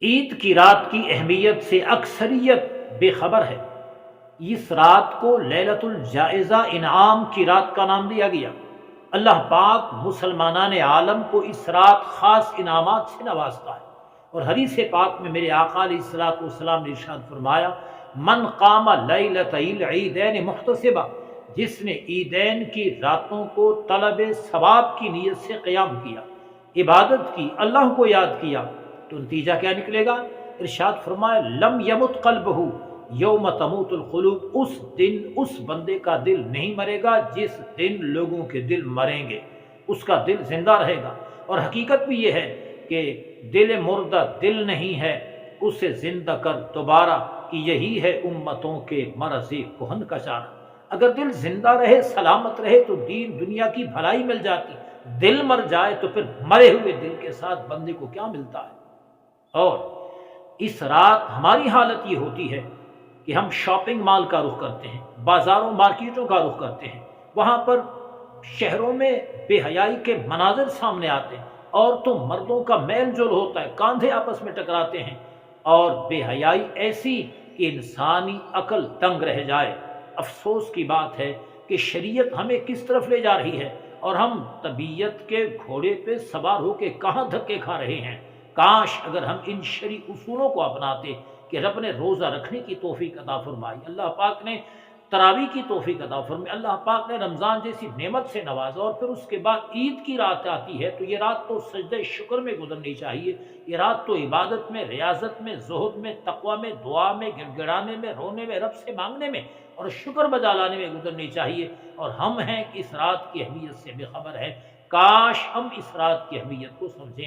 عید کی رات کی اہمیت سے اکثریت بے خبر ہے۔ اس رات کو لیلۃ الجائزہ انعام کی رات کا نام دیا گیا۔ اللہ پاک مسلمانان عالم کو اس رات خاص انعامات سے نوازتا ہے، اور حدیث پاک میں میرے آقا علیہ الصلوۃ والسلام نے ارشاد فرمایا، من قام لیلۃ العیدین محتسبا، جس نے عیدین کی راتوں کو طلب ثواب کی نیت سے قیام کیا، عبادت کی، اللہ کو یاد کیا، تو نتیجہ کیا نکلے گا؟ ارشاد فرمایا، لم یمت قلبہ یوم تموت القلوب، اس دن اس بندے کا دل نہیں مرے گا جس دن لوگوں کے دل مریں گے، اس کا دل زندہ رہے گا۔ اور حقیقت بھی یہ ہے کہ دل مردہ دل نہیں ہے، اسے زندہ کر دوبارہ، کہ یہی ہے امتوں کے مرض کہن کا چارہ۔ اگر دل زندہ رہے، سلامت رہے، تو دین دنیا کی بھلائی مل جاتی۔ دل مر جائے تو پھر مرے ہوئے دل کے ساتھ بندے کو کیا ملتا ہے؟ اور اس رات ہماری حالت یہ ہوتی ہے کہ ہم شاپنگ مال کا رخ کرتے ہیں، بازاروں مارکیٹوں کا رخ کرتے ہیں، وہاں پر شہروں میں بے حیائی کے مناظر سامنے آتے ہیں، عورتوں مردوں کا میل جول ہوتا ہے، کاندھے آپس میں ٹکراتے ہیں، اور بے حیائی ایسی کہ انسانی عقل دنگ رہ جائے۔ افسوس کی بات ہے کہ شریعت ہمیں کس طرف لے جا رہی ہے، اور ہم طبیعت کے گھوڑے پہ سوار ہو کے کہاں دھکے کھا رہے ہیں۔ کاش اگر ہم ان شرعی اصولوں کو اپناتے کہ رب نے روزہ رکھنے کی توفیق عطا فرمائی، اللہ پاک نے تراویح کی توفیق عطا فرمائی، اللہ پاک نے رمضان جیسی نعمت سے نوازا، اور پھر اس کے بعد عید کی رات آتی ہے، تو یہ رات تو سجدہ شکر میں گزرنی چاہیے۔ یہ رات تو عبادت میں، ریاضت میں، زہد میں، تقوی میں، دعا میں، گڑ گڑانے میں، رونے میں، رب سے مانگنے میں اور شکر بجا لانے میں گزرنی چاہیے۔ اور ہم ہیں کہ اس رات کی اہمیت سے بے خبر ہے۔ کاش ہم اس رات کی اہمیت کو سمجھیں۔